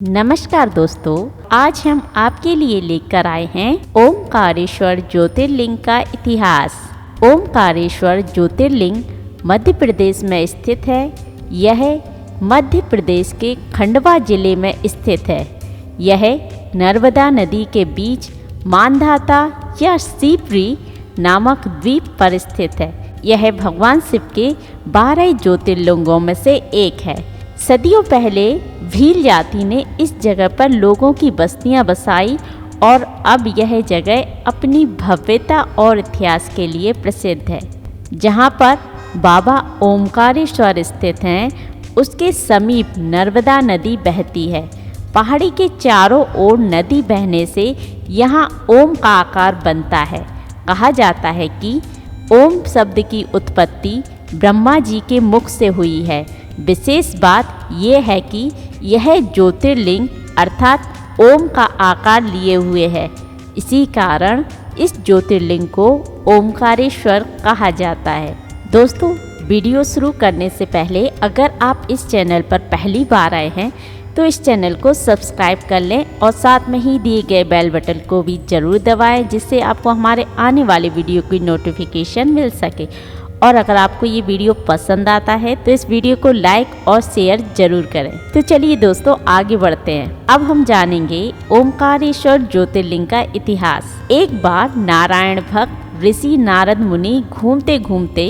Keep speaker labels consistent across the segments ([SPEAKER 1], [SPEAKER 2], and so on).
[SPEAKER 1] नमस्कार दोस्तों, आज हम आपके लिए लेकर आए हैं ओमकारेश्वर ज्योतिर्लिंग का इतिहास। ओमकारेश्वर ज्योतिर्लिंग मध्य प्रदेश में स्थित है। यह मध्य प्रदेश के खंडवा जिले में स्थित है। यह नर्मदा नदी के बीच मांधाता या सीपरी नामक द्वीप पर स्थित है। यह भगवान शिव के 12 ज्योतिर्लिंगों में से एक है। सदियों पहले भील जाति ने इस जगह पर लोगों की बस्तियां बसाई और अब यह जगह अपनी भव्यता और इतिहास के लिए प्रसिद्ध है। जहां पर बाबा ओमकारेश्वर स्थित हैं, उसके समीप नर्मदा नदी बहती है। पहाड़ी के चारों ओर नदी बहने से यहाँ ओम का आकार बनता है। कहा जाता है कि ओम शब्द की उत्पत्ति ब्रह्मा जी के मुख से हुई है। विशेष बात यह है कि यह ज्योतिर्लिंग अर्थात ओम का आकार लिए हुए है। इसी कारण इस ज्योतिर्लिंग को ओमकारेश्वर कहा जाता है। दोस्तों, वीडियो शुरू करने से पहले अगर आप इस चैनल पर पहली बार आए हैं तो इस चैनल को सब्सक्राइब कर लें और साथ में ही दिए गए बेल बटन को भी ज़रूर दबाएं, जिससे आपको हमारे आने वाले वीडियो की नोटिफिकेशन मिल सके। और अगर आपको ये वीडियो पसंद आता है तो इस वीडियो को लाइक और शेयर जरूर करें। तो चलिए दोस्तों, आगे बढ़ते हैं। अब हम जानेंगे ओमकारेश्वर ज्योतिर्लिंग का इतिहास। एक बार नारायण भक्त ऋषि नारद मुनि घूमते घूमते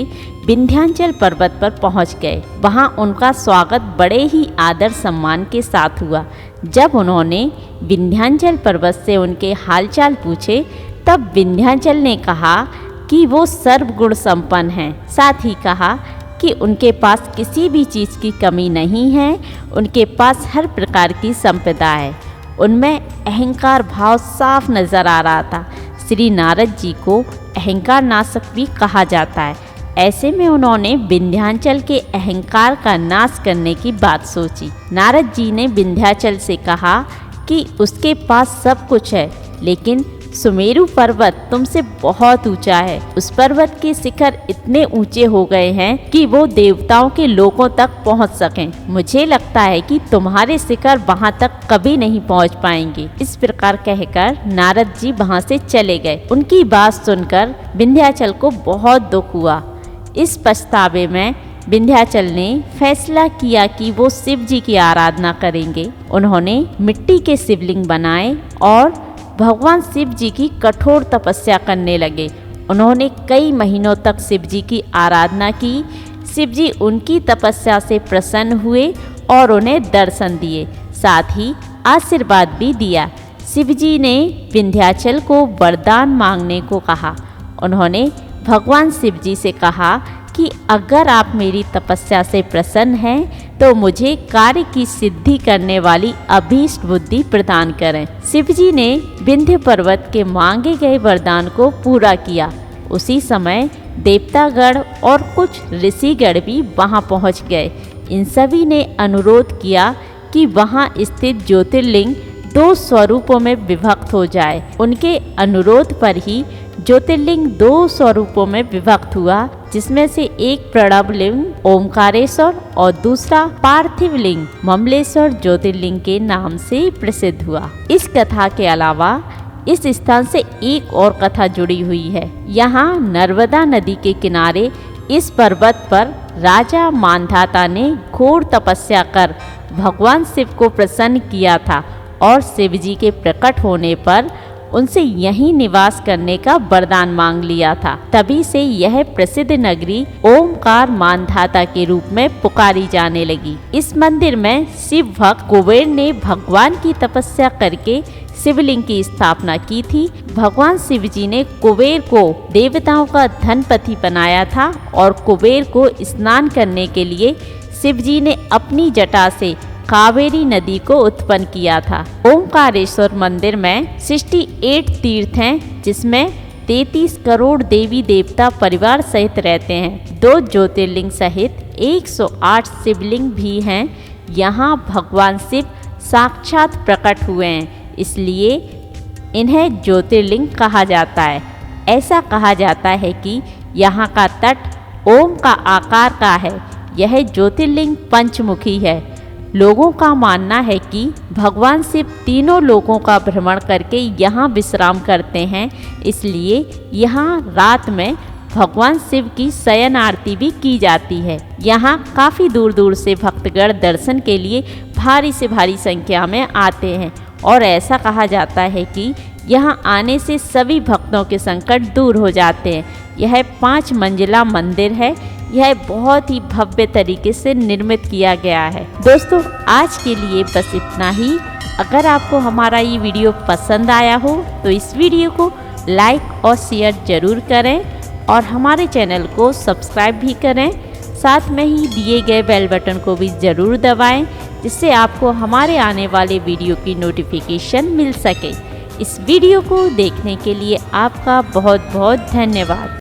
[SPEAKER 1] विंध्याचल पर्वत पर पहुंच गए। वहां उनका स्वागत बड़े ही आदर सम्मान के साथ हुआ। जब उन्होंने विंध्याचल पर्वत से उनके हालचाल पूछे, तब विंध्याचल ने कहा कि वो सर्वगुण संपन्न हैं। साथ ही कहा कि उनके पास किसी भी चीज़ की कमी नहीं है। उनके पास हर प्रकार की संपदा है। उनमें अहंकार भाव साफ नजर आ रहा था। श्री नारद जी को अहंकार नाशक भी कहा जाता है। ऐसे में उन्होंने विंध्याचल के अहंकार का नाश करने की बात सोची। नारद जी ने विंध्याचल से कहा कि उसके पास सब कुछ है, लेकिन सुमेरु पर्वत तुमसे बहुत ऊंचा है। उस पर्वत के शिखर इतने ऊंचे हो गए हैं कि वो देवताओं के लोकों तक पहुंच सकें। मुझे लगता है कि तुम्हारे शिखर वहां तक कभी नहीं पहुंच पाएंगे। इस प्रकार कहकर नारद जी वहां से चले गए। उनकी बात सुनकर विंध्याचल को बहुत दुख हुआ। इस पछतावे में विंध्याचल ने फैसला किया कि वो शिव जी की आराधना करेंगे। उन्होंने मिट्टी के शिवलिंग बनाए और भगवान शिव जी की कठोर तपस्या करने लगे। उन्होंने कई महीनों तक शिव जी की आराधना की। शिव जी उनकी तपस्या से प्रसन्न हुए और उन्हें दर्शन दिए, साथ ही आशीर्वाद भी दिया। शिव जी ने विंध्याचल को वरदान मांगने को कहा। उन्होंने भगवान शिव जी से कहा कि अगर आप मेरी तपस्या से प्रसन्न हैं तो मुझे कार्य की सिद्धि करने वाली अभीष्ट बुद्धि प्रदान करें। शिव जी ने विंध्य पर्वत के मांगे गए वरदान को पूरा किया। उसी समय देवतागण और कुछ ऋषिगण भी वहां पहुंच गए। इन सभी ने अनुरोध किया कि वहां स्थित ज्योतिर्लिंग 2 स्वरूपों में विभक्त हो जाए। उनके अनुरोध पर ही ज्योतिर्लिंग 2 स्वरूपों में विभक्त हुआ, जिसमें से एक प्रणव लिंग ओमकारेश्वर और दूसरा पार्थिव लिंग ममलेश्वर ज्योतिर्लिंग के नाम से प्रसिद्ध हुआ। इस कथा के अलावा इस स्थान से एक और कथा जुड़ी हुई है। यहाँ नर्मदा नदी के किनारे इस पर्वत पर राजा मांधाता ने घोर तपस्या कर भगवान शिव को प्रसन्न किया था और शिव जी के प्रकट होने पर उनसे यहीं निवास करने का वरदान मांग लिया था। तभी से यह प्रसिद्ध नगरी ओमकार मांधाता के रूप में पुकारी जाने लगी। इस मंदिर में शिव भक्त कुबेर ने भगवान की तपस्या करके शिवलिंग की स्थापना की थी। भगवान शिव जी ने कुबेर को देवताओं का धनपति बनाया था और कुबेर को स्नान करने के लिए शिव जी ने अपनी जटा से कावेरी नदी को उत्पन्न किया था। ओमकारेश्वर मंदिर में 68 तीर्थ हैं, जिसमें 33 करोड़ देवी देवता परिवार सहित रहते हैं। 2 ज्योतिर्लिंग सहित 108 शिवलिंग भी हैं। यहाँ भगवान शिव साक्षात प्रकट हुए हैं, इसलिए इन्हें ज्योतिर्लिंग कहा जाता है। ऐसा कहा जाता है कि यहाँ का तट ओम का आकार का है। यह ज्योतिर्लिंग पंचमुखी है। लोगों का मानना है कि भगवान शिव तीनों लोकों का भ्रमण करके यहाँ विश्राम करते हैं, इसलिए यहाँ रात में भगवान शिव की शयन आरती भी की जाती है। यहाँ काफ़ी दूर दूर से भक्तगण दर्शन के लिए भारी से भारी संख्या में आते हैं और ऐसा कहा जाता है कि यहाँ आने से सभी भक्तों के संकट दूर हो जाते हैं। यह 5 मंजिला मंदिर है। यह बहुत ही भव्य तरीके से निर्मित किया गया है। दोस्तों, आज के लिए बस इतना ही। अगर आपको हमारा ये वीडियो पसंद आया हो तो इस वीडियो को लाइक और शेयर ज़रूर करें और हमारे चैनल को सब्सक्राइब भी करें। साथ में ही दिए गए बेल बटन को भी ज़रूर दबाएं, जिससे आपको हमारे आने वाले वीडियो की नोटिफिकेशन मिल सके। इस वीडियो को देखने के लिए आपका बहुत बहुत धन्यवाद।